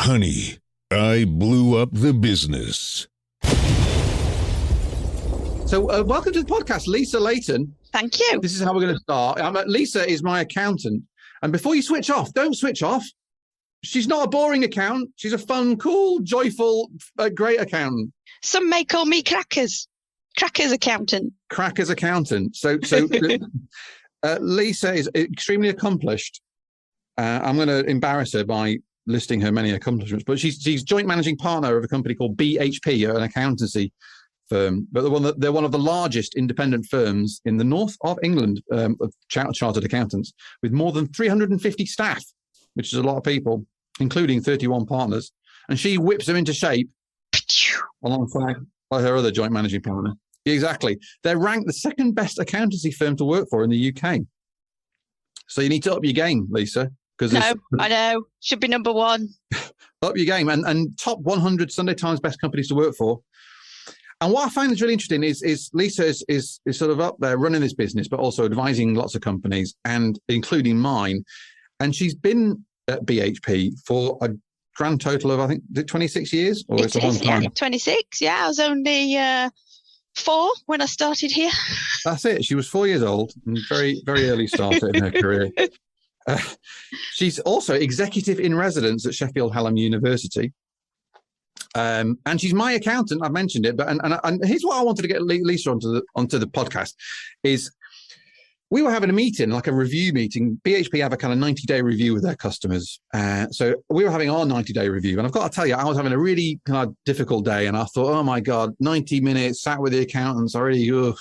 Honey, I blew up the business. So welcome to the podcast, Lisa Leighton. Thank you. This is how we're going to start. Lisa is my accountant. And before you switch off, don't switch off. She's not a boring accountant. She's a fun, cool, joyful, great accountant. Some may call me Crackers. Crackers accountant. Crackers accountant. So Lisa is extremely accomplished. I'm going to embarrass her by listing her many accomplishments, but she's joint managing partner of a company called BHP, an accountancy firm, but they're one of the largest independent firms in the north of England of chartered accountants, with more than 350 staff, which is a lot of people, including 31 partners. And she whips them into shape alongside her other joint managing partner. Exactly. They're ranked the second best accountancy firm to work for in the UK. So you need to up your game, Lisa. No, I know. Should be number one. Up your game. And top 100 Sunday Times best companies to work for. And what I find that's really interesting is Lisa is sort of up there running this business, but also advising lots of companies, and including mine. And she's been at BHP for a grand total of, I think, 26 years? Or it's a long time? Yeah, 26. Yeah, I was only 4 when I started here. That's it. She was 4 years old and very, very early started in her career. She's also executive in residence at Sheffield Hallam University. And she's my accountant. I've mentioned it, but and here's what I wanted to get Lisa onto the podcast is we were having a meeting, like a review meeting. BHP have a kind of 90-day review with their customers. So we were having our 90-day review, and I've got to tell you, I was having a really kind of difficult day, and I thought, oh my God, 90 minutes, sat with the accountants, already. Ugh.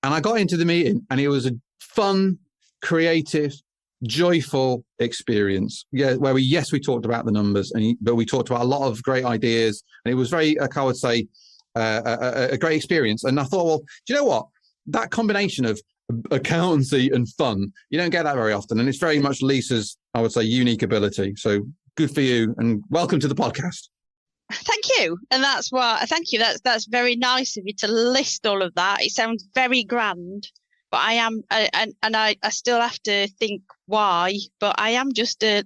And I got into the meeting, and it was a fun, creative, joyful experience. Yeah, where we talked about the numbers, but we talked about a lot of great ideas, and it was very, I would say, a great experience. And I thought, well, do you know what? That combination of accountancy and fun, you don't get that very often, and it's very much Lisa's, I would say, unique ability. So good for you, and welcome to the podcast. Thank you, and that's why. Thank you. That's very nice of you to list all of that. It sounds very grand. But I am, and I still have to think why, but I am just a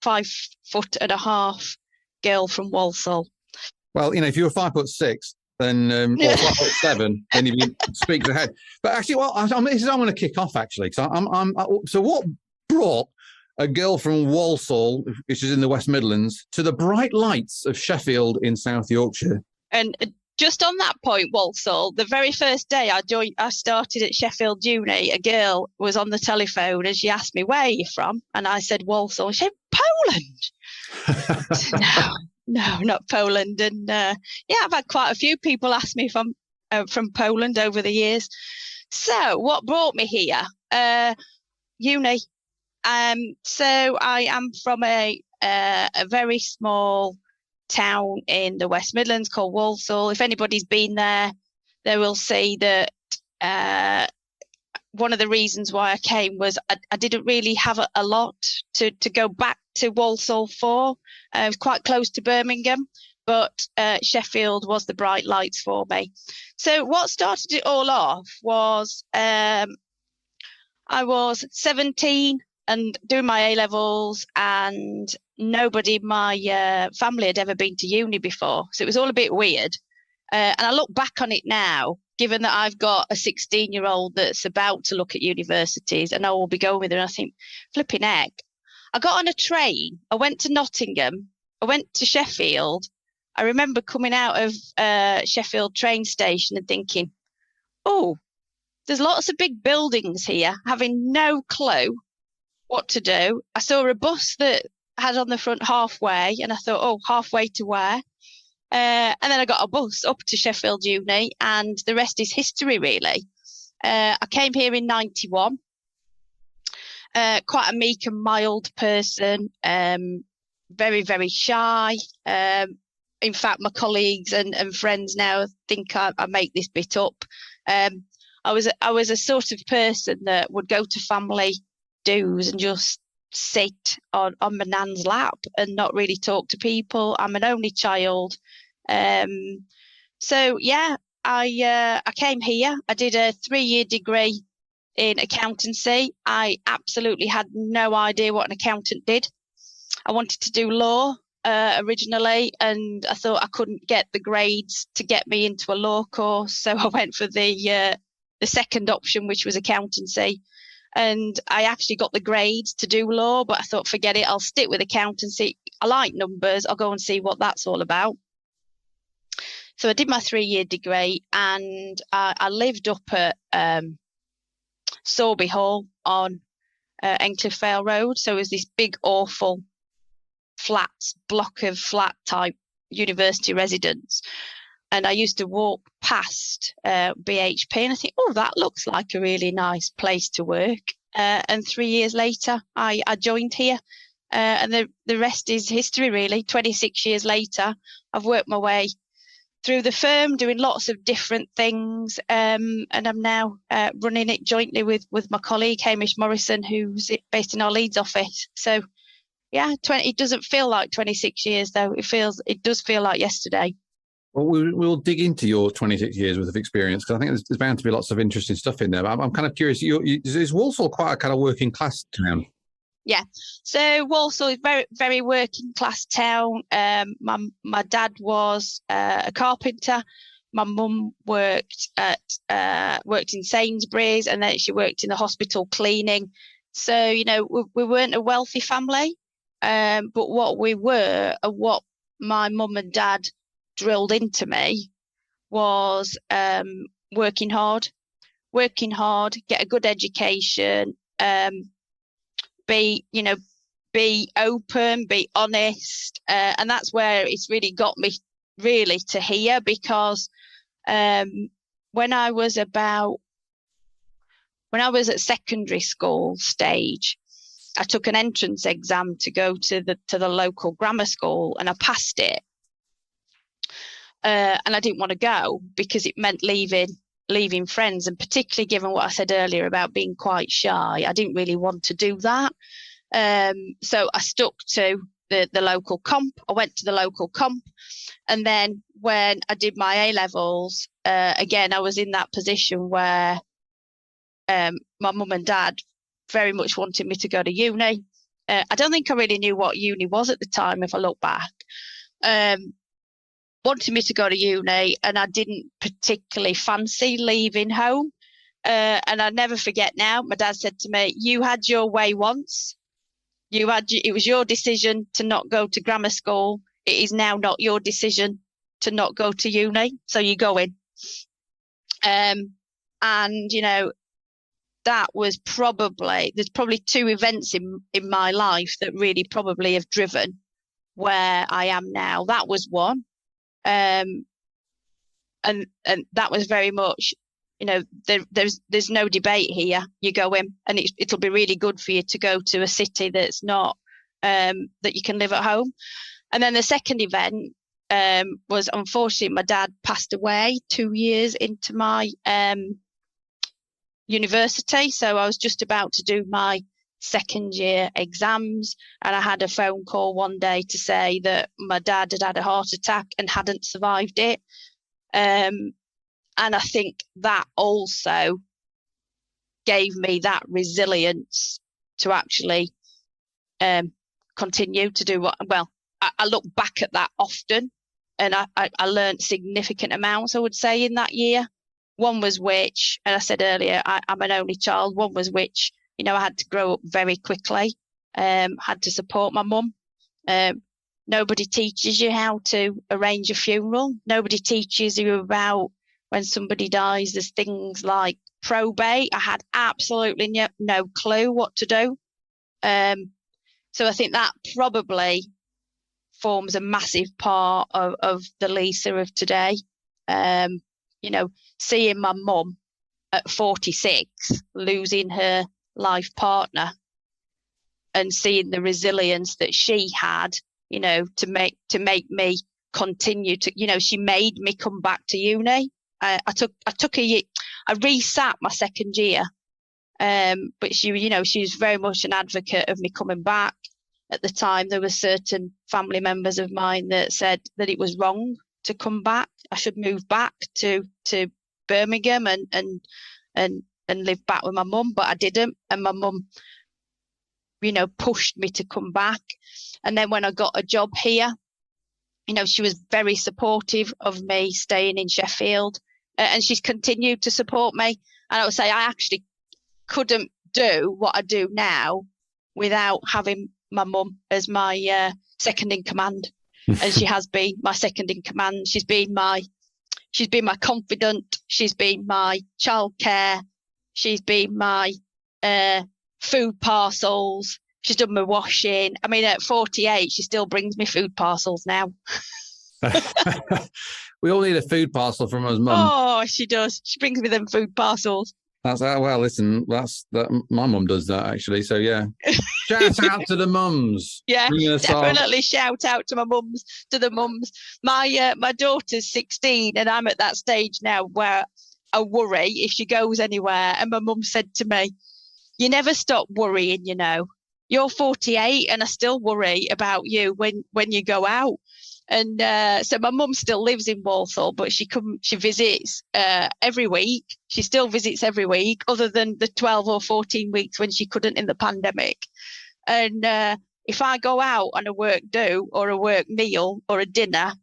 5'1.5" girl from Walsall. Well, if you were 5'6", then, or 5'7", then you'd speak ahead. But actually, this is how I'm going to kick off, actually. So so what brought a girl from Walsall, which is in the West Midlands, to the bright lights of Sheffield in South Yorkshire? And just on that point, Walsall, the very first day I started at Sheffield Uni, a girl was on the telephone and she asked me, where are you from? And I said, Walsall. She said, Poland. No, not Poland. And I've had quite a few people ask me if I'm from Poland over the years. So what brought me here? Uni. So I am from a very small town in the West Midlands called Walsall. If anybody's been there, they will see that one of the reasons why I came was I didn't really have a lot to go back to Walsall for. I was quite close to Birmingham, but Sheffield was the bright lights for me. So what started it all off was I was 17 and doing my A-levels, and nobody in my family had ever been to uni before. So it was all a bit weird. And I look back on it now, given that I've got a 16-year-old that's about to look at universities and I will be going with her, and I think, flipping heck. I got on a train. I went to Nottingham. I went to Sheffield. I remember coming out of Sheffield train station and thinking, oh, there's lots of big buildings here, having no clue what to do. I saw a bus that had on the front halfway, and I thought, oh, halfway to where? And then I got a bus up to Sheffield Uni, and the rest is history, really. I came here in 91, quite a meek and mild person, very, very shy. In fact, my colleagues and friends now think I make this bit up. I was a sort of person that would go to family do's and just sit on my nan's lap and not really talk to people. I'm an only child. So yeah, I came here. I did a 3-year degree in accountancy. I absolutely had no idea what an accountant did. I wanted to do law. originally, and I thought I couldn't get the grades to get me into a law course, so I went for the second option, which was accountancy. And I actually got the grades to do law, but I thought, forget it, I'll stick with accountancy. I like numbers. I'll go and see what that's all about. So I did my 3-year degree, and I lived up at Sorby Hall on Encliffe Vale Road. So it was this big, awful block of flat type university residence. And I used to walk past BHP, and I think, oh, that looks like a really nice place to work. And 3 years later, I joined here. And the rest is history, really. 26 years later, I've worked my way through the firm, doing lots of different things. And I'm now running it jointly with my colleague, Hamish Morrison, who's based in our Leeds office. So, yeah, it doesn't feel like 26 years, though. It does feel like yesterday. Well, we'll dig into your 26 years worth of experience, because I think there's bound to be lots of interesting stuff in there. But I'm kind of curious, is Walsall quite a kind of working class town? Yeah, so Walsall is very, very working class town. My dad was a carpenter. My mum worked in Sainsbury's, and then she worked in the hospital cleaning. So, you know, we weren't a wealthy family, but what we were, and what my mum and dad drilled into me, was working hard, get a good education, be open, be honest, and that's where it's really got me really to here, because when I was at secondary school stage, I took an entrance exam to go to the local grammar school, and I passed it. And I didn't want to go because it meant leaving friends, and particularly given what I said earlier about being quite shy, I didn't really want to do that. So I stuck to the local comp. I went to the local comp, and then when I did my A-levels, again, I was in that position where my mum and dad very much wanted me to go to uni. I don't think I really knew what uni was at the time, if I look back. Wanted me to go to uni, and I didn't particularly fancy leaving home. And I'll never forget now, my dad said to me, "You had your way once. It was your decision to not go to grammar school. It is now not your decision to not go to uni. So you go in." And, you know, there's probably two events in my life that really probably have driven where I am now. That was one. And that was very much, you know, there's no debate here. You go in, and it'll be really good for you to go to a city that's not that you can live at home. And then the second event was, unfortunately, my dad passed away 2 years into my university. So I was just about to do my second year exams, and I had a phone call one day to say that my dad had a heart attack and hadn't survived it. And I think that also gave me that resilience to actually continue to do I look back at that often, and I learned significant amounts, I would say, in that year. One was which, and I said earlier, I'm an only child. One was which, you know, I had to grow up very quickly, had to support my mum. Nobody teaches you how to arrange a funeral. Nobody teaches you about when somebody dies. There's things like probate. I had absolutely no clue what to do. So I think that probably forms a massive part of the Lisa of today. You know, seeing my mum at 46 losing her life partner, and seeing the resilience that she had, you know, to make me continue to, you know, she made me come back to uni. I took a year, I resat my second year, but she was very much an advocate of me coming back. At the time, there were certain family members of mine that said that it was wrong to come back. I should move back to Birmingham and, and live back with my mum, but I didn't. And my mum pushed me to come back. And then when I got a job here, she was very supportive of me staying in Sheffield, and she's continued to support me. And I would say I actually couldn't do what I do now without having my mum as my second in command. And she has been my second in command. She's been my confidant. She's been my childcare. She's been my food parcels. She's done my washing. I mean, at 48, she still brings me food parcels now. We all need a food parcel from us, mum. Oh, she does. She brings me them food parcels. Well, listen, my mum does that actually. So yeah, shout out to the mums. Yeah, definitely shout out to the mums. My daughter's 16, and I'm at that stage now where I worry if she goes anywhere. And my mum said to me, "You never stop worrying, You're 48, and I still worry about you when you go out." And so my mum still lives in Walsall, but she visits every week. She still visits every week, other than the 12 or 14 weeks when she couldn't in the pandemic. And if I go out on a work do or a work meal or a dinner,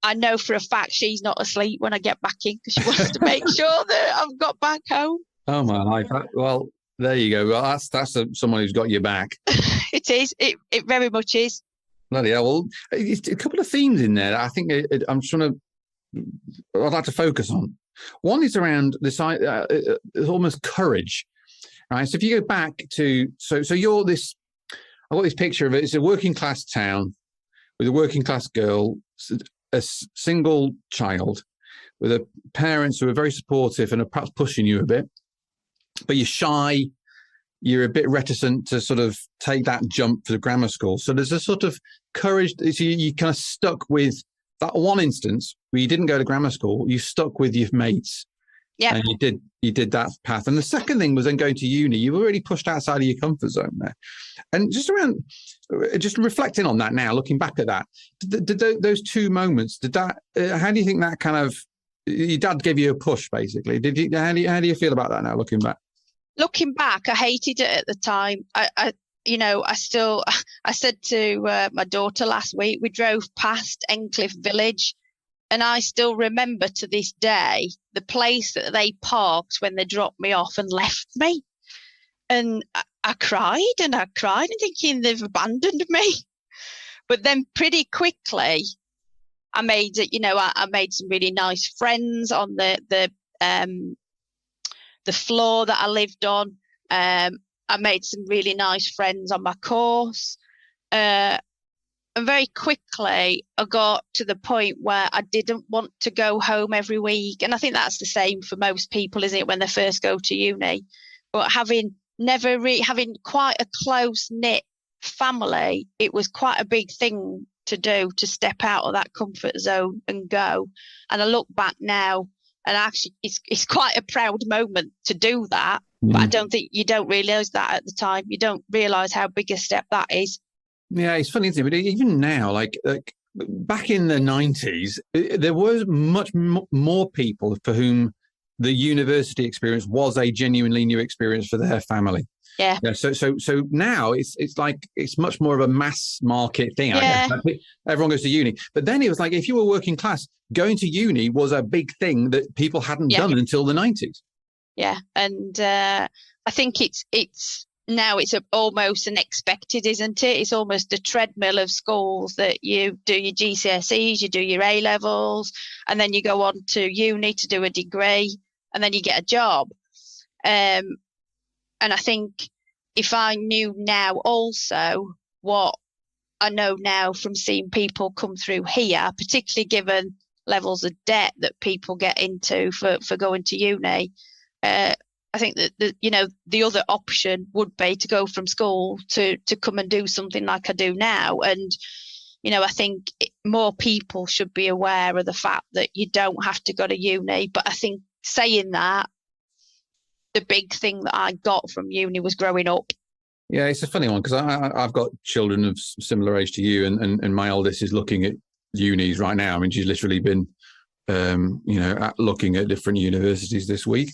I know for a fact she's not asleep when I get back in, because she wants to make sure that I've got back home. Oh my life! Well, there you go. Well, that's someone who's got your back. It is. It very much is. Bloody hell. Well, a couple of themes in there that I think I'd like to focus on. One is around this almost courage, right? So if you go back to, so you're this, I've got this picture of it. It's a working class town with a working class girl, a single child, with a parents who are very supportive and are perhaps pushing you a bit, but you're shy. You're a bit reticent to sort of take that jump for the grammar school. So there's a sort of courage. So you kind of stuck with that one instance where you didn't go to grammar school. You stuck with your mates. Yeah. And you did that path. And the second thing was then going to uni. You were already pushed outside of your comfort zone there. And just reflecting on that now, looking back at that, did those two moments, how do you think that kind of, your dad gave you a push basically? How do you feel about that now, looking back? Looking back, I hated it at the time. I said to my daughter last week, we drove past Endcliffe Village, and I still remember to this day the place that they parked when they dropped me off and left me. And I cried and thinking they've abandoned me. But then pretty quickly, I made some really nice friends on the floor that I lived on. I made some really nice friends on my course. And very quickly, I got to the point where I didn't want to go home every week. And I think that's the same for most people, isn't it, when they first go to uni? But having quite a close-knit family, it was quite a big thing to do, to step out of that comfort zone and go. And I look back now, and actually, it's quite a proud moment to do that. Mm. But I don't think you don't realise that at the time. You don't realise how big a step that is. Yeah, it's funny, isn't it? But even now, like back in the 90s, there was much more people for whom the university experience was a genuinely new experience for their family. Yeah. So now it's like it's much more of a mass market thing. Yeah. I guess everyone goes to uni, but then it was like if you were working class, going to uni was a big thing that people hadn't done until the 90s. Yeah, and I think it's now it's almost an expected, isn't it? It's almost a treadmill of schools that you do your GCSEs, you do your A levels, and then you go on to uni to do a degree, and then you get a job. And I think if I knew now also what I know now from seeing people come through here, particularly given levels of debt that people get into for going to uni, I think that the other option would be to go from school to come and do something like I do now. And, I think more people should be aware of the fact that you don't have to go to uni. But I think saying that, the big thing that I got from uni was growing up. Yeah, it's a funny one because I've got children of similar age to you, and my oldest is looking at unis right now. I mean, she's literally been, looking at different universities this week,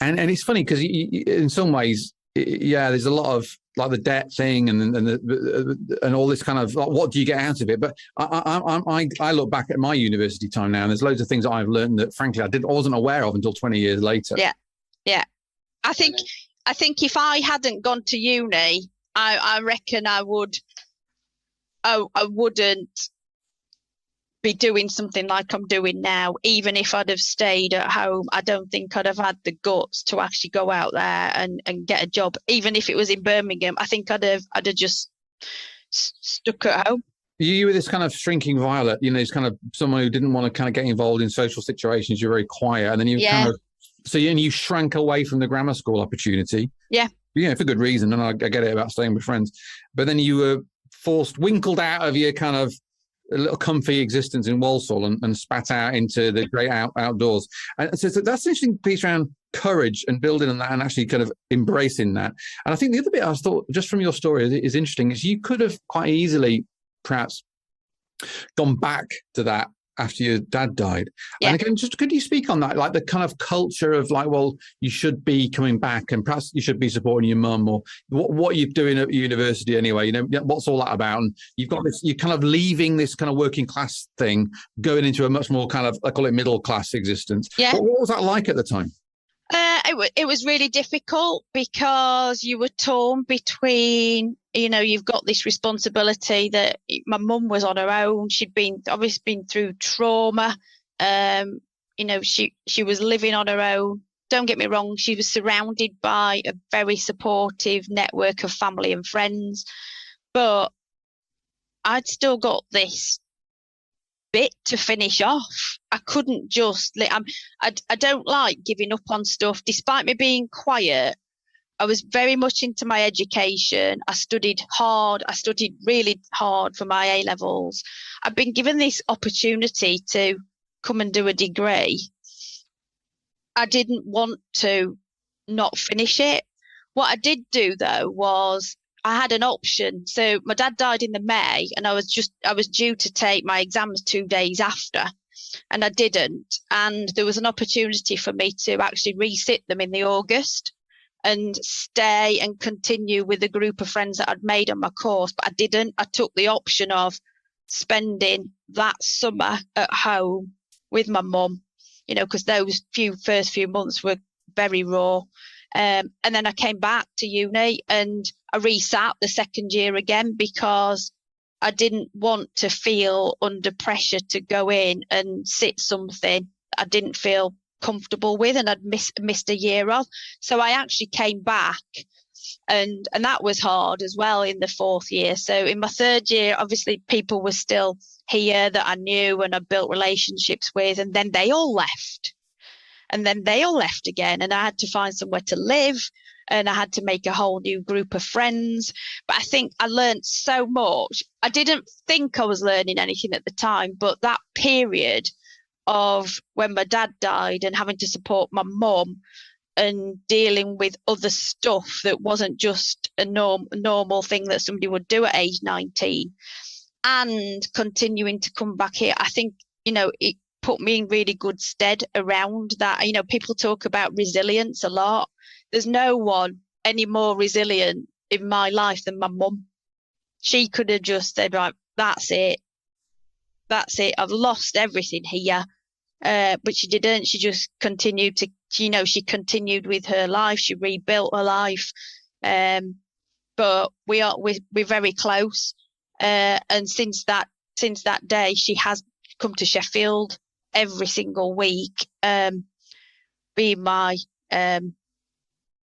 and it's funny because in some ways, there's a lot of like the debt thing and all this kind of like, what do you get out of it? But I look back at my university time now, and there's loads of things that I've learned that frankly I wasn't aware of until 20 years later. Yeah. I think if I hadn't gone to uni, I reckon I wouldn't be doing something like I'm doing now. Even if I'd have stayed at home, I don't think I'd have had the guts to actually go out there and get a job. Even if it was in Birmingham, I think I'd have just stuck at home. You were this kind of shrinking violet, this kind of someone who didn't want to kind of get involved in social situations. You're very quiet, and then you kind of you shrank away from the grammar school opportunity. Yeah, for good reason, and I get it about staying with friends. But then you were winkled out of your kind of a little comfy existence in Walsall and spat out into the great outdoors. And so that's an interesting piece around courage and building on that and actually kind of embracing that. And I think the other bit I thought just from your story is interesting is you could have quite easily perhaps gone back to that after your dad died. Yeah. And again, just could you speak on that, like the kind of culture of like, well, you should be coming back and perhaps you should be supporting your mum, or what you're doing at university anyway, what's all that about? And you've got this, you're kind of leaving this kind of working class thing, going into a much more kind of, I call it middle class existence. Yeah. What was that like at the time? It was really difficult because you were torn between, you've got this responsibility that my mum was on her own. She'd obviously been through trauma. She was living on her own. Don't get me wrong, she was surrounded by a very supportive network of family and friends, but I'd still got this bit to finish off. I couldn't just I don't like giving up on stuff. Despite me being quiet, I was very much into my education. I studied hard. I studied really hard for my A-levels. I've been given this opportunity to come and do a degree. I didn't want to not finish it. What I did do though was I had an option. So my dad died in the May, and I was due to take my exams 2 days after, and I didn't. And there was an opportunity for me to actually resit them in the August and stay and continue with the group of friends that I'd made on my course, but I didn't. I took the option of spending that summer at home with my mum, because those first few months were very raw. And then I came back to uni and I resat the second year again because I didn't want to feel under pressure to go in and sit something I didn't feel comfortable with and I'd missed a year of. So I actually came back and that was hard as well in the fourth year. So in my third year, obviously people were still here that I knew and I built relationships with, and then they all left. And then they all left again, and I had to find somewhere to live, and I had to make a whole new group of friends. But I think I learned so much. I didn't think I was learning anything at the time, but that period of when my dad died and having to support my mum and dealing with other stuff that wasn't just a normal thing that somebody would do at age 19, and continuing to come back here, I think, it put me in really good stead around that. People talk about resilience a lot. There's no one any more resilient in my life than my mum. She could have just said, right, that's it. I've lost everything here. But she didn't. She just continued to, she continued with her life. She rebuilt her life. But we're very close. And since that day, she has come to Sheffield every single week, being my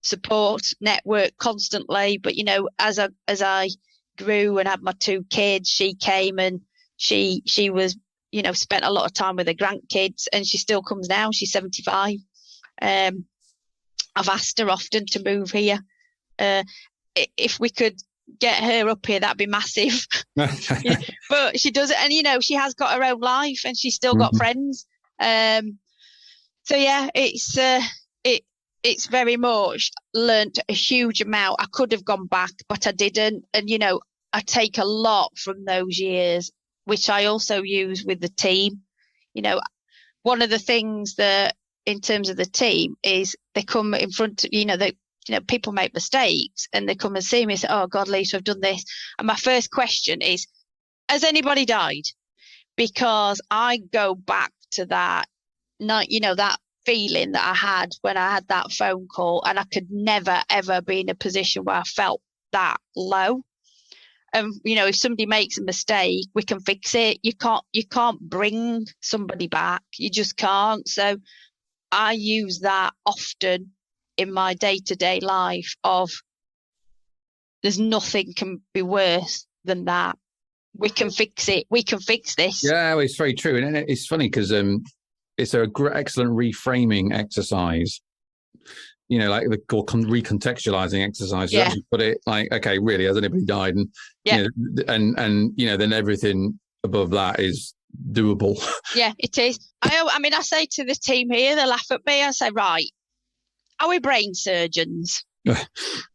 support network constantly. But as I grew and had my 2 kids, she came and she was spent a lot of time with her grandkids, and she still comes now. She's 75. I've asked her often to move here. If we could get her up here, that'd be massive. But she does it, and she has got her own life, and she's still got friends. So yeah, it's very much learnt a huge amount. I could have gone back, but I didn't. And I take a lot from those years, which I also use with the team. One of the things that in terms of the team is they come in front, people make mistakes and they come and see me and say, oh God, Lisa, I've done this. And my first question is, has anybody died? Because I go back to that night, that feeling that I had when I had that phone call, and I could never, ever be in a position where I felt that low. And, if somebody makes a mistake, we can fix it. You can't bring somebody back. You just can't. So I use that often in my day-to-day life of there's nothing can be worse than that. We can fix it. We can fix this. Yeah, well, it's very true. And it's funny because it's an excellent reframing exercise. Like the recontextualizing exercise. You actually put it like, okay, really, has anybody died? And and then everything above that is doable. Yeah, it is. I say to the team here, they laugh at me. I say, right, are we brain surgeons?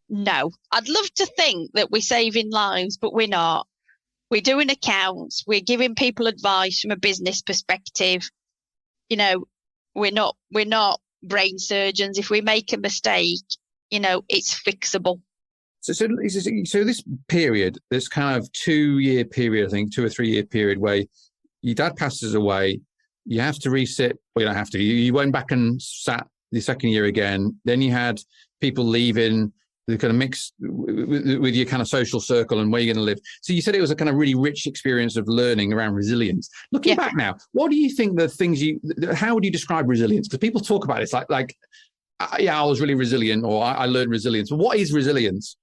No. I'd love to think that we're saving lives, but we're not. We're doing accounts. We're giving people advice from a business perspective. We're not brain surgeons. If we make a mistake, it's fixable. So this period, this kind of 2-year period, I think 2 or 3 year period where your dad passes away, you have to resit. Well, you don't have to. You went back and sat the second year again. Then you had people leaving, the kind of mix with your kind of social circle and where you're going to live. So you said it was a kind of really rich experience of learning around resilience. Looking back now, what do you think how would you describe resilience? Because people talk about it, it's like, I was really resilient, or I learned resilience. But what is resilience?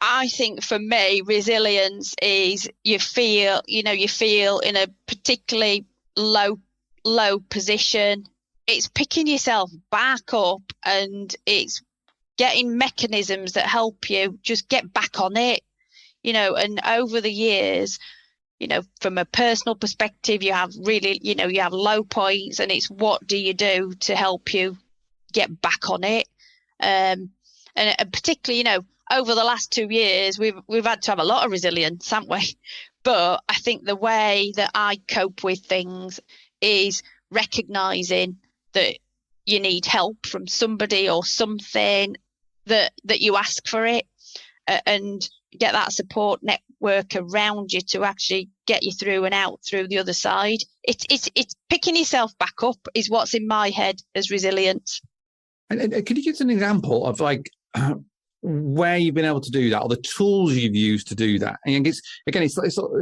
I think for me, resilience is you feel in a particularly low position. It's picking yourself back up, and it's getting mechanisms that help you just get back on it, and over the years, from a personal perspective, you have really, you have low points, and it's what do you do to help you get back on it. And particularly, over the last 2 years, we've had to have a lot of resilience, haven't we? But I think the way that I cope with things is recognizing that you need help from somebody or something, that you ask for it, and get that support network around you to actually get you through and out through the other side. It's picking yourself back up is what's in my head as resilience. And could you give us an example of where you've been able to do that, or the tools you've used to do that? And it's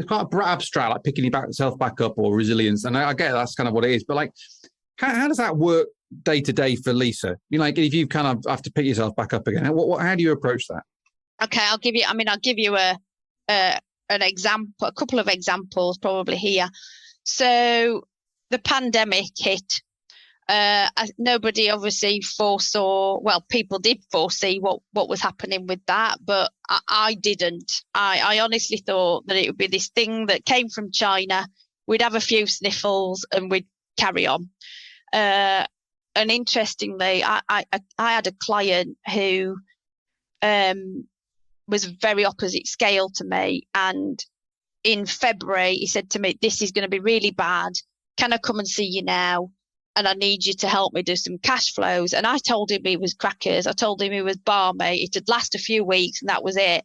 quite abstract, like picking yourself back up or resilience. And I get that's kind of what it is. But how does that work day to day for Lisa? If you kind of have to pick yourself back up again, how do you approach that? Okay, I'll give you an example, a couple of examples probably here. So the pandemic hit. Nobody obviously foresaw. Well, people did foresee what was happening with that, but I didn't. I honestly thought that it would be this thing that came from China. We'd have a few sniffles and we'd carry on. And interestingly, I had a client who was very opposite scale to me. And in February, he said to me, this is going to be really bad. Can I come and see you now? And I need you to help me do some cash flows. And I told him he was crackers. I told him he was balmy. It had lasted a few weeks and that was it.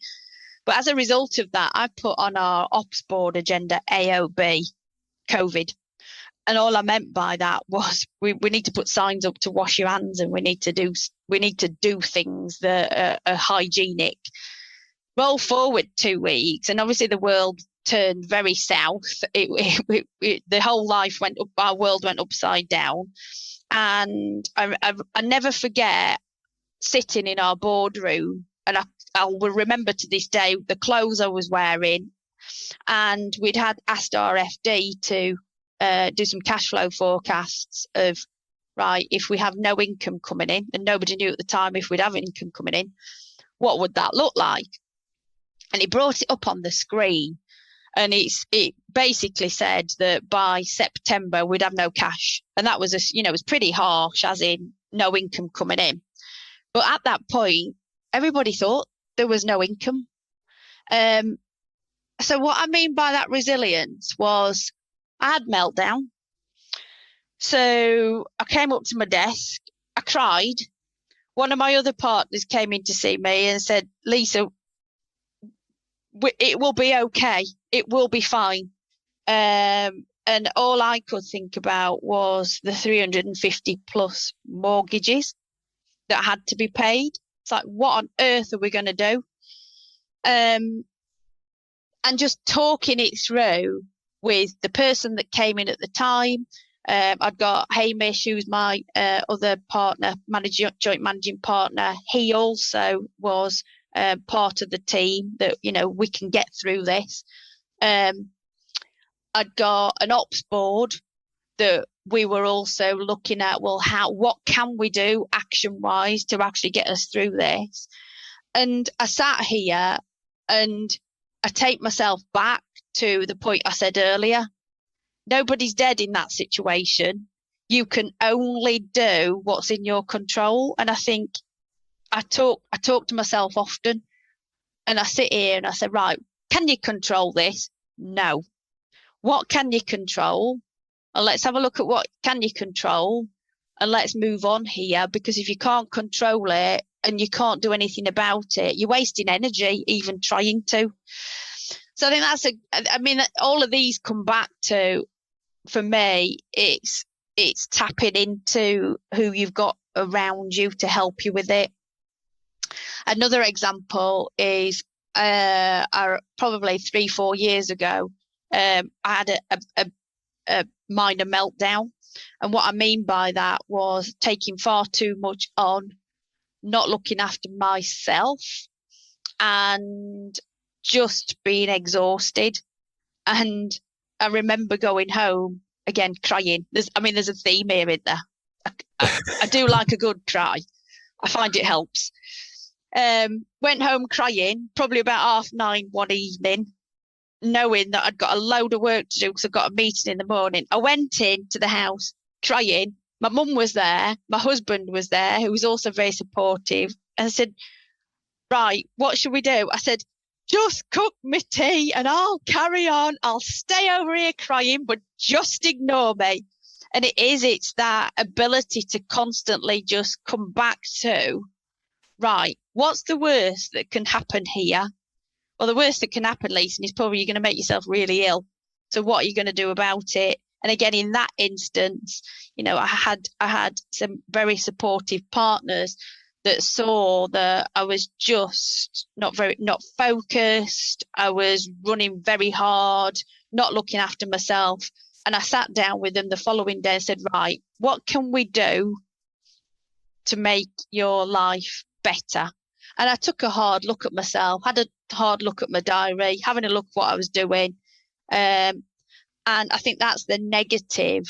But as a result of that, I put on our ops board agenda AOB, COVID. And all I meant by that was we need to put signs up to wash your hands, and we need to do things that are hygienic. Roll forward 2 weeks, and obviously the world turned very south. The whole life went up. Our world went upside down, and I never forget sitting in our boardroom, and I will remember to this day the clothes I was wearing, and we'd asked our FD to do some cash flow forecasts of, right, if we have no income coming in, and nobody knew at the time if we'd have income coming in, what would that look like? And he brought it up on the screen, and it basically said that by September we'd have no cash, and that was it was pretty harsh, as in no income coming in. But at that point, everybody thought there was no income. So what I mean by that resilience was, I had Meltdown. So I came up to my desk, I cried, one of my other partners came in to see me and said, Lisa, it will be okay. It will be fine. And all I could think about was the 350 plus mortgages that had to be paid. It's like, what on earth are we going to do? And just talking it through with the person that came in at the time. I'd got Hamish, who's my other partner, joint managing partner. He also was part of the team that, we can get through this. I'd got an ops board that we were also looking at, well, what can we do action wise to actually get us through this? And I sat here and I take myself back to the point I said earlier. Nobody's dead in that situation. You can only do what's in your control. And I think I talk to myself often, and I sit here and I say, right, can you control this? No. What can you control? And let's have a look at what can you control, and let's move on here, because if you can't control it and you can't do anything about it, you're wasting energy even trying to. So I think all of these come back to, for me, it's tapping into who you've got around you to help you with it. Another example is probably 3-4 years ago, I had a minor meltdown. And what I mean by that was taking far too much on, not looking after myself, and just being exhausted. And I remember going home again crying. There's a theme here in there. I do like a good cry. I find it helps. Went home crying, probably about 9:30 one evening, knowing that I'd got a load of work to do because I've got a meeting in the morning. I went into the house crying. My mum was there. My husband was there, who was also very supportive. And I said, right, what should we do? I said, just cook me tea and I'll carry on. I'll stay over here crying, but just ignore me. And it's that ability to constantly just come back to, right, what's the worst that can happen here? Well, the worst that can happen, Leighton, is probably you're going to make yourself really ill. So what are you going to do about it? And again, in that instance, I had some very supportive partners that saw that I was just not focused. I was running very hard, not looking after myself. And I sat down with them the following day and said, right, what can we do to make your life better? And I took a hard look at myself, had a hard look at my diary, having a look at what I was doing. And I think that's the negative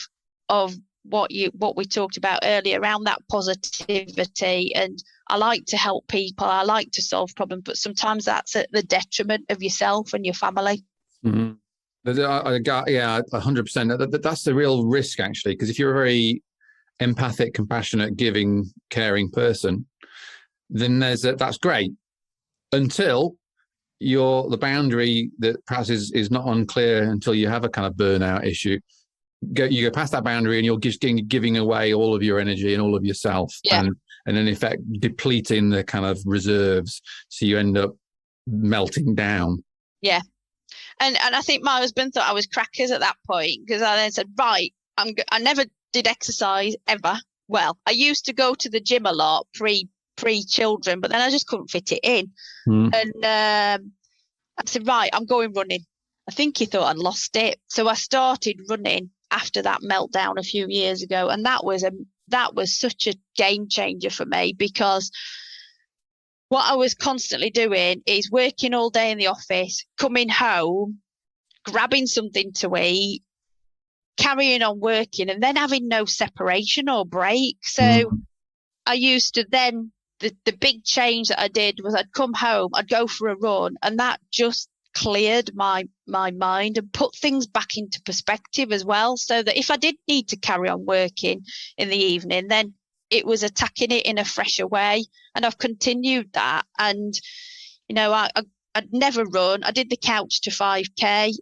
of what we talked about earlier around that positivity. And I like to help people. I like to solve problems, but sometimes that's at the detriment of yourself and your family. Mm-hmm. Yeah, 100%. That's the real risk, actually, because if you're a very empathic, compassionate, giving, caring person, then that's great until the boundary that perhaps is not unclear until you have a kind of burnout issue. You go past that boundary and you're just giving away all of your energy and all of yourself, and in effect depleting the kind of reserves, so you end up melting down. Yeah. And I think my husband thought I was crackers at that point, because I then said, right, I never did exercise ever. Well, I used to go to the gym a lot pre-children, but then I just couldn't fit it in. And I said, right, I'm going running. I think he thought I'd lost it. So I started running after that meltdown a few years ago. And that was such a game changer for me, because what I was constantly doing is working all day in the office, coming home, grabbing something to eat, carrying on working, and then having no separation or break. So I used to then, the big change that I did was I'd come home, I'd go for a run, and that just cleared my mind and put things back into perspective as well. So that if I did need to carry on working in the evening, then it was attacking it in a fresher way. And I've continued that. And, I I'd never run. I did the couch to 5K,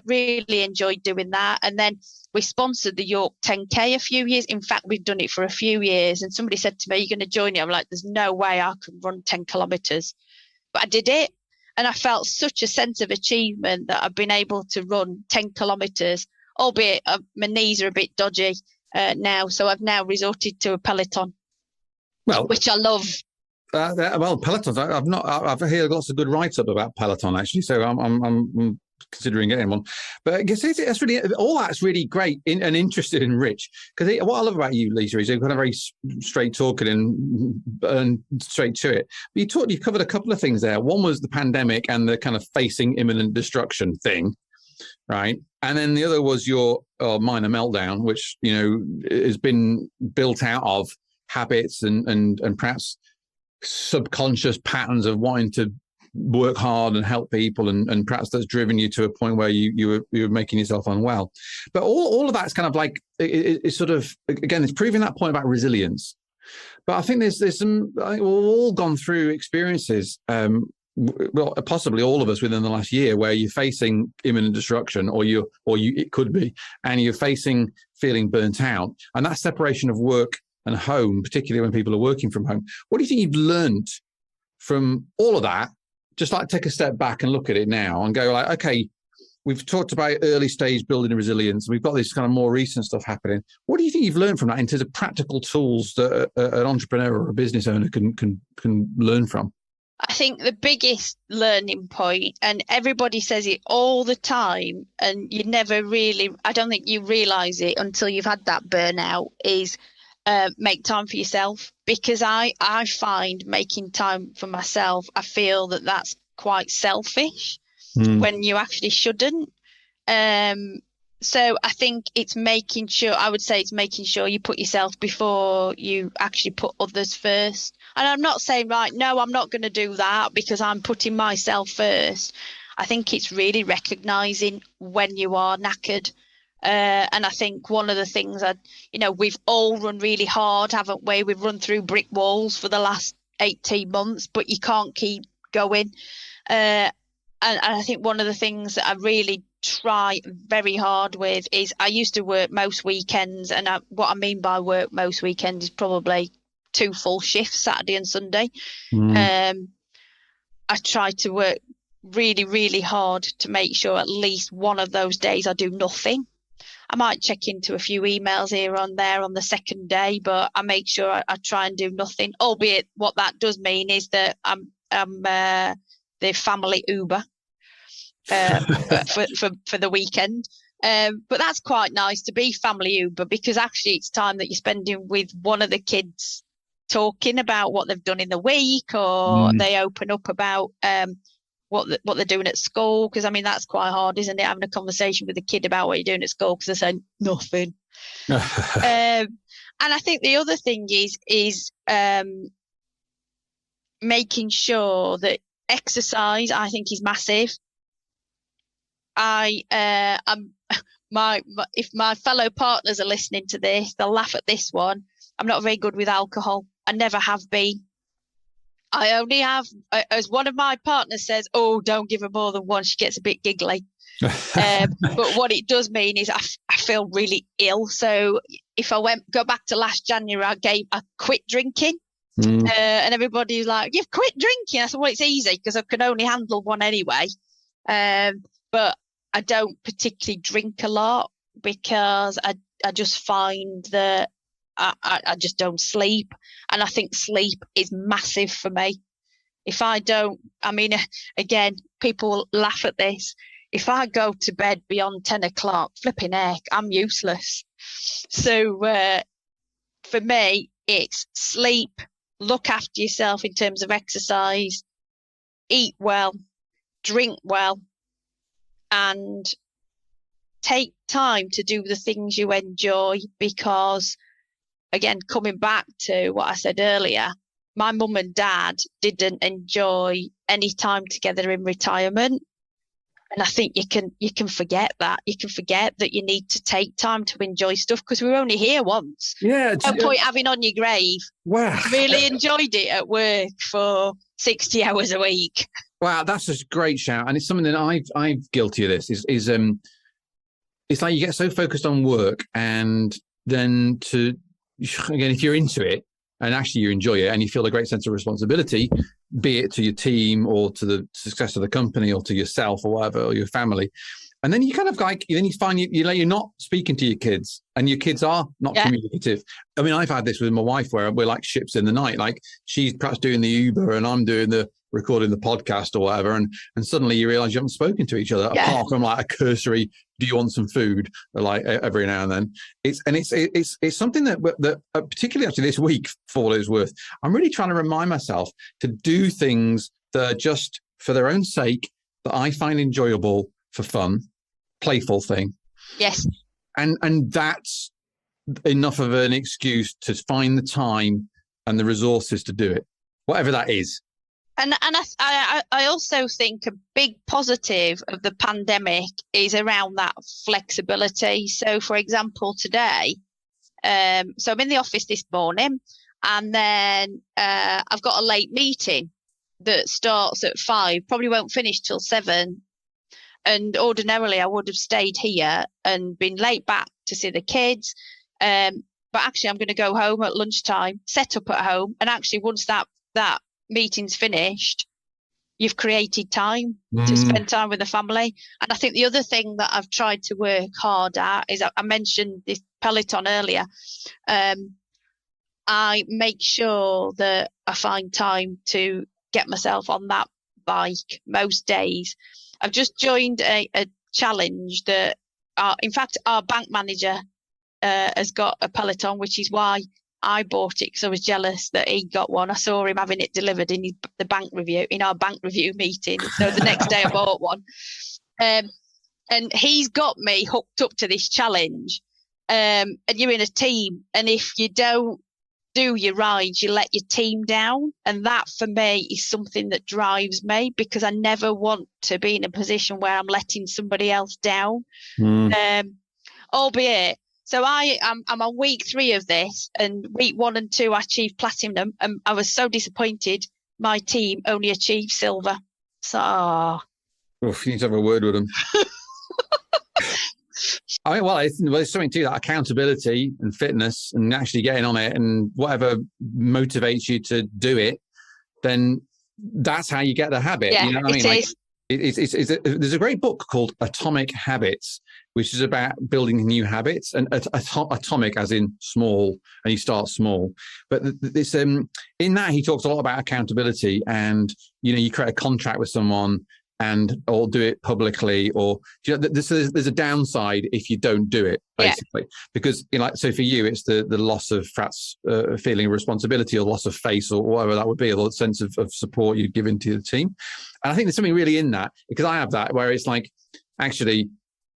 really enjoyed doing that. And then we sponsored the York 10K a few years. In fact, we've done it for a few years. And somebody said to me, "You're going to join it?" I'm like, there's no way I can run 10 kilometers. But I did it. And I felt such a sense of achievement that I've been able to run 10 kilometers, albeit my knees are a bit dodgy now. So I've now resorted to a Peloton, which I love. Well, Peloton. I've heard lots of good write-up about Peloton actually, so I'm considering getting one. But I guess it's really all that's really great and interesting and rich. Because what I love about you, Lisa, is you're kind of very straight talking and straight to it. But you've covered a couple of things there. One was the pandemic and the kind of facing imminent destruction thing, right? And then the other was your minor meltdown, which has been built out of habits and perhaps subconscious patterns of wanting to work hard and help people, and perhaps that's driven you to a point where you were making yourself unwell. But all of that's kind of like it's sort of, again, it's proving that point about resilience. But I think there's some, I think we've all gone through experiences, well, possibly all of us within the last year, where you're facing imminent destruction, or it could be, and you're facing feeling burnt out, and that separation of work and home, particularly when people are working from home. What do you think you've learned from all of that? Just like take a step back and look at it now and go like, okay, we've talked about early stage building resilience. We've got this kind of more recent stuff happening. What do you think you've learned from that in terms of practical tools that an entrepreneur or a business owner can learn from? I think the biggest learning point, and everybody says it all the time, and you never really, I don't think you realize it until you've had that burnout, is make time for yourself. Because I find making time for myself, I feel that that's quite selfish when you actually shouldn't. So I think it's making sure, I would say it's making sure you put yourself before you actually put others first. And I'm not saying, right, no, I'm not going to do that because I'm putting myself first. I think it's really recognizing when you are knackered. And I think one of the things we've all run really hard, haven't we? We've run through brick walls for the last 18 months, but you can't keep going. And I think one of the things that I really try very hard with is I used to work most weekends. And what I mean by work most weekends is probably 2 full shifts, Saturday and Sunday. I try to work really, really hard to make sure at least one of those days I do nothing. I might check into a few emails here and there on the second day, but I make sure I try and do nothing. Albeit, what that does mean is that I'm the family Uber for the weekend. But that's quite nice to be family Uber, because actually it's time that you're spending with one of the kids, talking about what they've done in the week, or they open up about what they're doing at school. Because I mean, that's quite hard, isn't it, having a conversation with a kid about what you're doing at school, because they're saying nothing. And I think the other thing is making sure that exercise, I think, is massive. If my fellow partners are listening to this, they'll laugh at this one. I'm not very good with alcohol. I never have been. I only have, as one of my partners says, "Oh, don't give her more than one. She gets a bit giggly." But what it does mean is I feel really ill. So if I go back to last January, I quit drinking. And everybody's like, "You've quit drinking?" I said, "Well, it's easy because I can only handle one anyway." But I don't particularly drink a lot because I just find that I just don't sleep. And I think sleep is massive for me. If I don't, I mean, again, people laugh at this. If I go to bed beyond 10 o'clock, flipping heck, I'm useless. So for me, it's sleep, look after yourself in terms of exercise, eat well, drink well, and take time to do the things you enjoy. Because, again, coming back to what I said earlier, my mum and dad didn't enjoy any time together in retirement. And I think you can forget that. You can forget that you need to take time to enjoy stuff, because we were only here once. Yeah. No point having on your grave. Wow. Really enjoyed it at work for 60 hours a week. Wow, that's a great shout, and it's something that I'm guilty of. This is it's like you get so focused on work, and then again, if you're into it and actually you enjoy it and you feel a great sense of responsibility, be it to your team or to the success of the company or to yourself or whatever, or your family. And then you kind of like, then you find you're not speaking to your kids, and your kids are not communicative. I mean, I've had this with my wife where we're like ships in the night. Like she's perhaps doing the Uber and I'm doing the recording the podcast or whatever. And suddenly you realize you haven't spoken to each other apart from like a cursory, do you want some food? Like every now and then. It's something that particularly after this week, for what it's worth, I'm really trying to remind myself to do things that are just for their own sake, that I find enjoyable, for fun, playful thing. Yes. And that's enough of an excuse to find the time and the resources to do it, whatever that is. And I also think a big positive of the pandemic is around that flexibility. So, for example, today, so I'm in the office this morning, and then I've got a late meeting that starts at 5, probably won't finish till 7. And ordinarily I would have stayed here and been late back to see the kids. But actually I'm going to go home at lunchtime, set up at home. And actually once that meeting's finished, you've created time to spend time with the family. And I think the other thing that I've tried to work hard at is, I mentioned this Peloton earlier. I make sure that I find time to get myself on that bike most days. I've just joined a challenge that, in fact, our bank manager has got a Peloton, which is why I bought it, because I was jealous that he got one. I saw him having it delivered in our bank review meeting. So the next day I bought one. And he's got me hooked up to this challenge. And you're in a team. And if you don't do your rides, you let your team down. And that for me is something that drives me, because I never want to be in a position where I'm letting somebody else down. Albeit, so I'm on week 3 of this, and week 1 and 2 I achieved platinum, and I was so disappointed my team only achieved silver. So you need to have a word with them. I mean, well, it's something to that accountability and fitness and actually getting on it, and whatever motivates you to do it, then that's how you get the habit. Yeah, you know what I mean? Like, there's a great book called Atomic Habits, which is about building new habits, and atomic as in small, and you start small. But this in that he talks a lot about accountability, and you create a contract with someone, or do it publicly, or there's a downside if you don't do it, basically, because so for you it's the loss of perhaps feeling of responsibility, or loss of face, or whatever that would be, or the sense of support you've given to the team. And I think there's something really in that, because I have that where it's like, actually,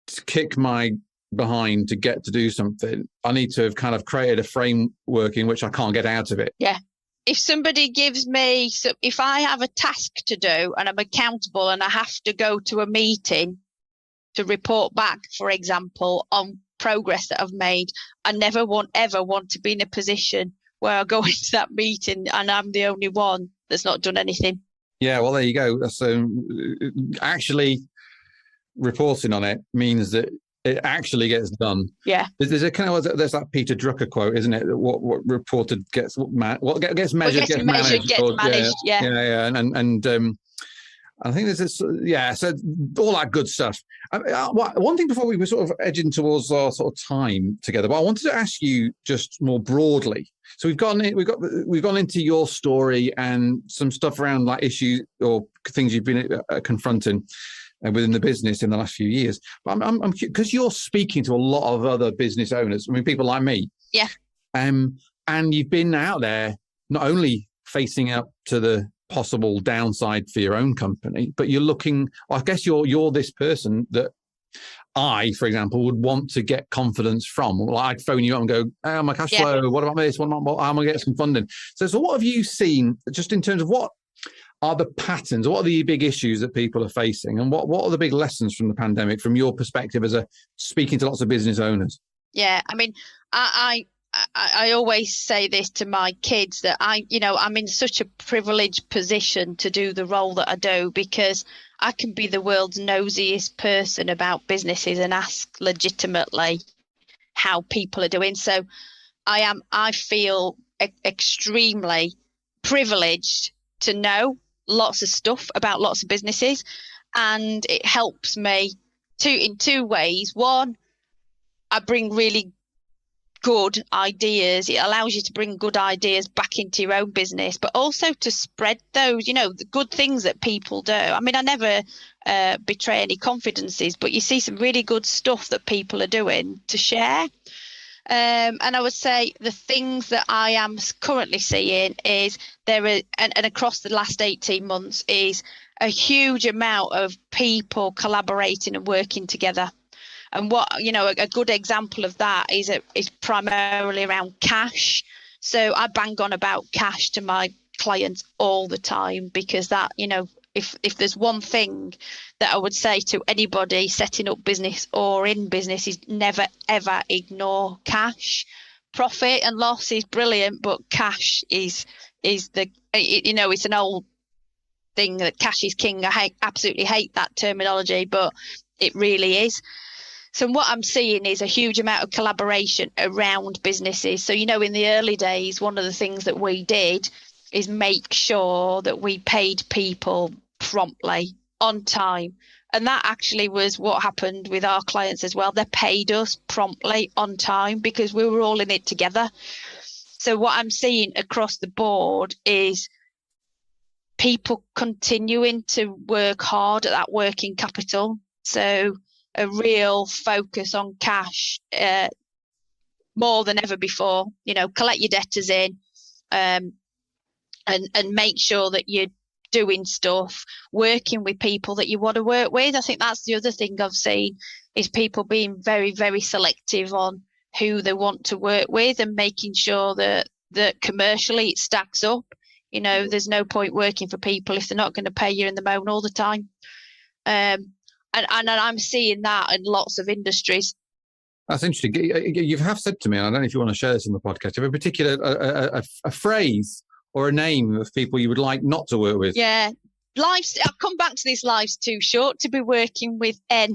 to kick my behind to get to do something, I need to have kind of created a framework in which I can't get out of it. Yeah. If somebody gives me, if I have a task to do and I'm accountable and I have to go to a meeting to report back, for example, on progress that I've made, I never ever want to be in a position where I go into that meeting and I'm the only one that's not done anything. Yeah, well, there you go. So actually reporting on it means that it actually gets done. Yeah. There's that Peter Drucker quote, isn't it? What reported gets what gets measured gets managed. Yeah. And I think there's this. Yeah. So all that good stuff. One thing before we were sort of edging towards our sort of time together, but I wanted to ask you just more broadly. So we've gone into your story and some stuff around like issues or things you've been confronting within the business in the last few years. But I'm because you're speaking to a lot of other business owners. I mean, people like me. Yeah. And you've been out there not only facing up to the possible downside for your own company, but you're looking. I guess you're this person that I, for example, would want to get confidence from. Like I'd phone you up and go, "Oh, my cash flow. What about this? How am I going to get some funding?" So what have you seen just in terms of what are the patterns? What are the big issues that people are facing, and what are the big lessons from the pandemic, from your perspective as a speaking to lots of business owners? Yeah, I mean, I I always say this to my kids, that I'm in such a privileged position to do the role that I do, because I can be the world's nosiest person about businesses and ask legitimately how people are doing. So I feel extremely privileged to know lots of stuff about lots of businesses, and it helps me in two ways. One, I bring really good ideas. It allows you to bring good ideas back into your own business, but also to spread those, the good things that people do. I mean, I never betray any confidences, but you see some really good stuff that people are doing to share. And I would say the things that I am currently seeing is and across the last 18 months, is a huge amount of people collaborating and working together. And what, a good example of that is primarily around cash. So I bang on about cash to my clients all the time, because that, if there's one thing that I would say to anybody setting up business or in business, is never, ever ignore cash. Profit and loss is brilliant, but cash is it's an old thing that cash is king. I absolutely hate that terminology, but it really is. So what I'm seeing is a huge amount of collaboration around businesses. So, in the early days, one of the things that we did is make sure that we paid people promptly, on time. And that actually was what happened with our clients as well. They paid us promptly, on time, because we were all in it together. So what I'm seeing across the board is people continuing to work hard at that working capital. So a real focus on cash more than ever before. Collect your debtors in, and make sure that you're doing stuff, working with people that you want to work with. I think that's the other thing I've seen, is people being very, very selective on who they want to work with, and making sure that commercially it stacks up. There's no point working for people if they're not going to pay you in the moan all the time. And I'm seeing that in lots of industries. That's interesting. You have said to me, and I don't know if you want to share this on the podcast, you have a particular a phrase or a name of people you would like not to work with. Yeah. I'll come back to this. Life's too short to be working with N**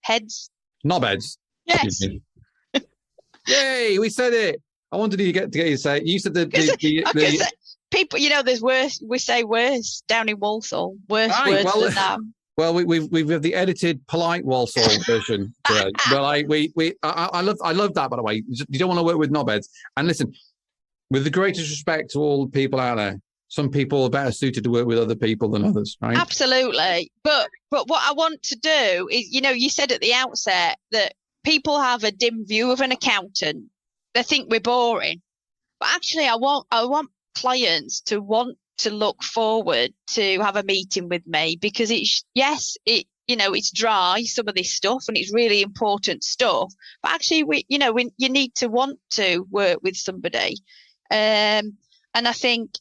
heads. Knobheads. Yes. Yay, we said it. I wanted you to get you to say it. You said the people, there's worse. We say worse down in Walsall. Worse words than that. Well, we've the edited polite Walsall version today. But I love that, by the way. You don't want to work with knobheads. And listen, with the greatest respect to all the people out there, some people are better suited to work with other people than others, right? Absolutely. But what I want to do is, you said at the outset that people have a dim view of an accountant. They think we're boring. But actually, I want clients to want to look forward to have a meeting with me, because it's dry, some of this stuff, and it's really important stuff, but actually you need to want to work with somebody. And I think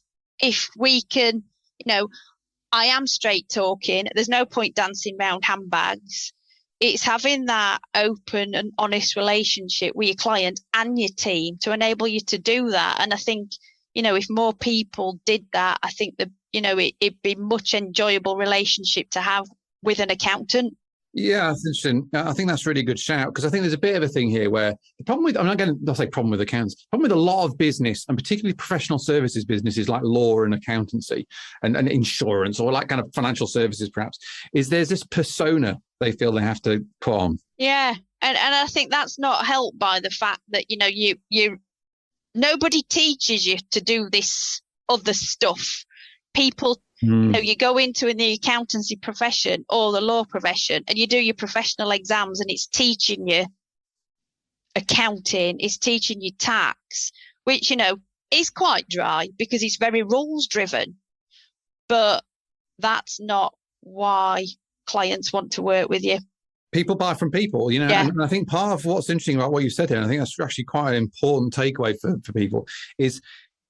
if we can, I am straight talking, there's no point dancing around handbags. It's having that open and honest relationship with your client and your team to enable you to do that. And I think, if more people did that, I think that, it'd be much enjoyable relationship to have with an accountant. Yeah, that's interesting. I think that's a really good shout, because I think there's a bit of a thing here where the problem with, I'm not going to say problem with accountants, problem with a lot of business, and particularly professional services businesses like law and accountancy and insurance, or like kind of financial services perhaps, is there's this persona they feel they have to put on. Yeah. And I think that's not helped by the fact that, nobody teaches you to do this other stuff. People, you go into in the accountancy profession or the law profession, and you do your professional exams, and it's teaching you accounting, it's teaching you tax, which, is quite dry because it's very rules driven. But that's not why clients want to work with you. People buy from people, Yeah. And I think part of what's interesting about what you said here, and I think that's actually quite an important takeaway for people, is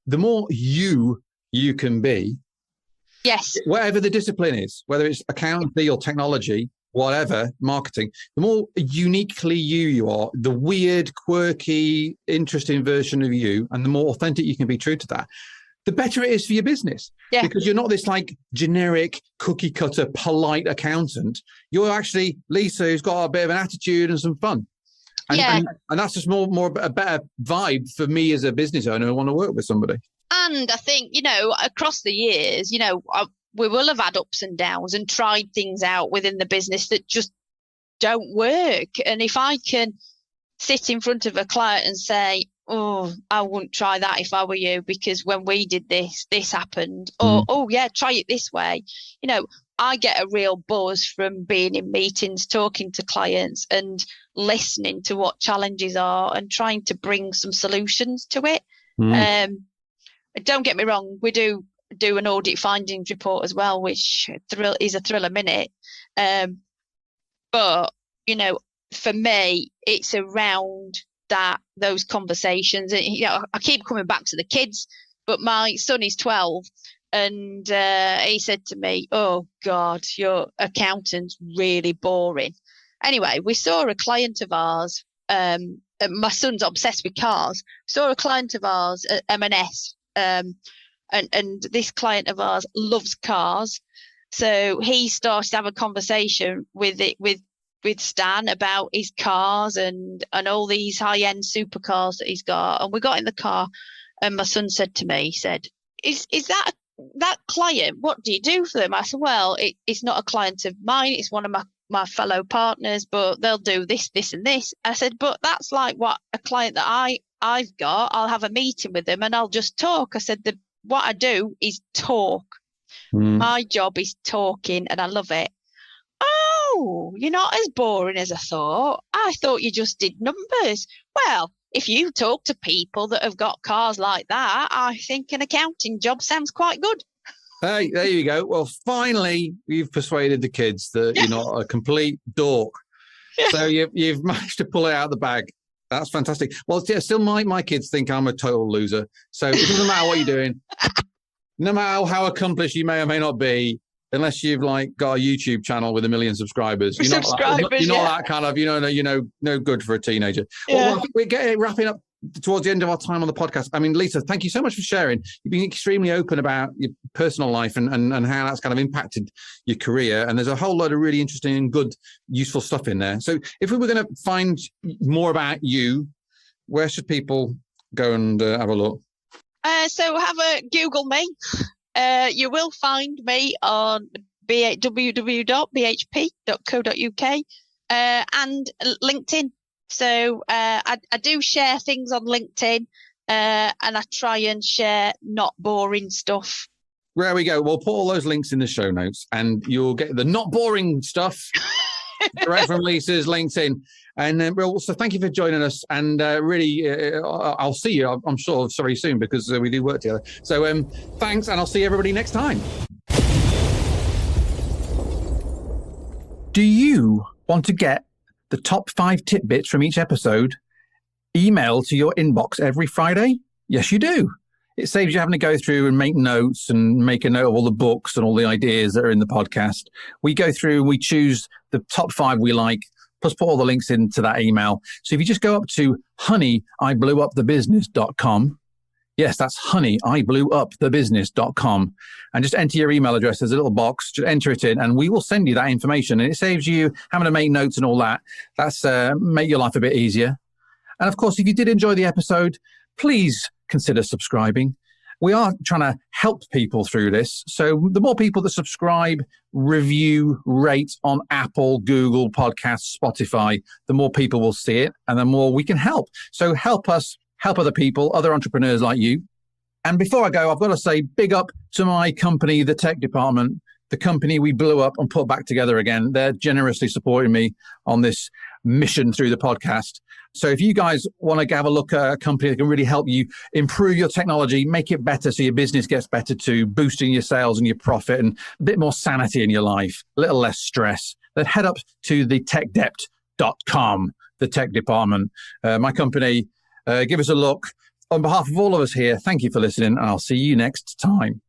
the more you can be, yes, whatever the discipline is, whether it's accountancy or technology, whatever, marketing, the more uniquely you are, the weird, quirky, interesting version of you, and the more authentic you can be true to that, the better it is for your business. Yeah. Because you're not this like generic cookie cutter, polite accountant. You're actually Lisa, who's got a bit of an attitude and some fun. And that's just more a better vibe for me as a business owner who want to work with somebody. And I think, across the years, we will have had ups and downs and tried things out within the business that just don't work. And if I can sit in front of a client and say, oh, I wouldn't try that if I were you, because when we did this happened. Or, oh, yeah, try it this way. I get a real buzz from being in meetings, talking to clients and listening to what challenges are and trying to bring some solutions to it. Don't get me wrong, we do an audit findings report as well, which is a thrill a minute. But, for me, it's around those conversations. And, I keep coming back to the kids, but my son is 12 and he said to me, oh, God, your accountant's really boring. Anyway, we saw a client of ours. My son's obsessed with cars. Saw a client of ours at M&S. And this client of ours loves cars, so he started to have a conversation with Stan about his cars and all these high-end supercars that he's got. And we got in the car, and my son said to me, he said, "Is that client? What do you do for them?" I said, "Well, it's not a client of mine. It's one of my fellow partners, but they'll do this, this, and this." I said, "But that's like what a client that I've got. I'll have a meeting with them and I'll just talk." I said, what I do is talk. My job is talking and I love it. "Oh, you're not as boring as I thought. I thought you just did numbers." Well, if you talk to people that have got cars like that, I think an accounting job sounds quite good. Hey, there you go. Well, finally, you've persuaded the kids that you're not a complete dork. So you've managed to pull it out of the bag. That's fantastic. Well, yeah, still my kids think I'm a total loser. So it doesn't matter what you're doing. No matter how accomplished you may or may not be, unless you've got a YouTube channel with 1 million subscribers. You're not that kind of, no good for a teenager. Yeah. Well, I think we're wrapping up towards the end of our time on the podcast. I mean, Lisa, thank you so much for sharing. You've been extremely open about your personal life and how that's kind of impacted your career. And there's a whole lot of really interesting and good, useful stuff in there. So if we were going to find more about you, where should people go and have a look? So have a Google me. You will find me on www.bhp.co.uk and LinkedIn. So I do share things on LinkedIn and I try and share not boring stuff. There we go. We'll put all those links in the show notes and you'll get the not boring stuff right from Lisa's LinkedIn. And so thank you for joining us. And really, I'll see you, I'm sure, very soon because we do work together. So thanks, and I'll see everybody next time. Do you want to get the top 5 tidbits from each episode emailed to your inbox every Friday? Yes, you do. It saves you having to go through and make notes and make a note of all the books and all the ideas that are in the podcast. We go through and we choose the top 5 we like, plus put all the links into that email. So if you just go up to honeyiblewupthebusiness.com, yes, that's honeyiblewupthebusiness.com, and just enter your email address. There's a little box, just enter it in, and we will send you that information. And it saves you having to make notes and all that. That's make your life a bit easier. And of course, if you did enjoy the episode, please consider subscribing. We are trying to help people through this. So the more people that subscribe, review, rate on Apple, Google Podcasts, Spotify, the more people will see it and the more we can help. So help us help other people, other entrepreneurs like you. And before I go, I've got to say big up to my company, the tech department, the company we blew up and put back together again. They're generously supporting me on this mission through the podcast. So if you guys want to have a look at a company that can really help you improve your technology, make it better so your business gets better too, boosting your sales and your profit and a bit more sanity in your life, a little less stress, then head up to thetechdept.com, the tech department. My company, give us a look. On behalf of all of us here, thank you for listening, and I'll see you next time.